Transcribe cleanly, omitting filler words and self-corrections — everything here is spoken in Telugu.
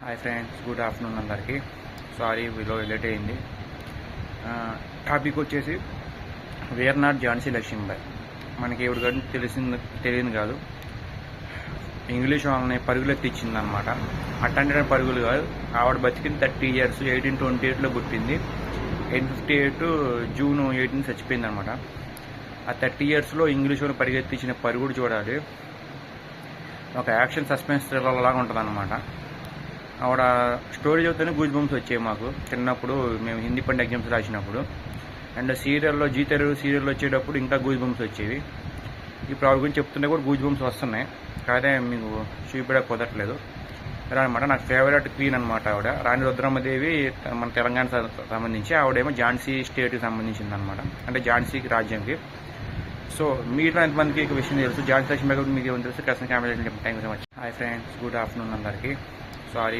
హాయ్ ఫ్రెండ్స్, గుడ్ ఆఫ్టర్నూన్ అందరికీ. సారీ వీలో లేట్ అయింది. టాపిక్ వచ్చేసి వేర్ నాట్ ఝాన్సీ లక్ష్మీబాయి. మనకి ఎవరి కానీ తెలియదు కాదు. ఇంగ్లీష్ వాళ్ళని పరుగులు ఎత్తిచ్చిందనమాట. అటెండెడ్ పరుగులు కాదు, ఆవిడ బతికింది 30 years. 1828లో పుట్టింది. 1858 జూన్ 18 చచ్చిపోయింది అనమాట. ఆ 30 yearsలో ఇంగ్లీష్ వాళ్ళు పరిగెత్తించిన పరుగుడు చూడాలి. ఒక యాక్షన్ సస్పెన్స్ థ్రిల్లర్ లాగా ఉంటుంది అనమాట. ఆవిడ స్టోరీ చదివితేనే గూజ్ బంప్స్ వచ్చాయి మాకు చిన్నప్పుడు, మేము హిందీ పండు ఎగ్జామ్స్ రాసినప్పుడు. అండ్ సీరియల్లో జీ తెలుగు సీరియల్లో వచ్చేటప్పుడు ఇంకా గూజ్ బంప్స్ వచ్చేవి. ఇప్పుడు ఆవిడ గురించి చెప్తుంటే కూడా గూజ్ బంప్స్ వస్తున్నాయి, కాదే మీకు చూపించడానికి కుదరట్లేదు అనమాట. నాకు ఫేవరెట్ క్వీన్ అనమాట ఆవిడ. రాణి రుద్రమ్మదేవి మన తెలంగాణ సంబంధించి, ఆవిడేమో ఝాన్సీ స్టేట్కి సంబంధించింది అనమాట, అంటే ఝాన్సీకి రాజ్యంకి. సో మీలో ఎంతమందికి విషయం తెలుసు? ఝాన్సీ లక్ష్మీబాయి గురించి మీకు ఏమైనా తెలుసు? కృష్ణ కామెంట్ చెప్పండి. Thank you so much. Hi friends, good afternoon అందరికీ. సారీ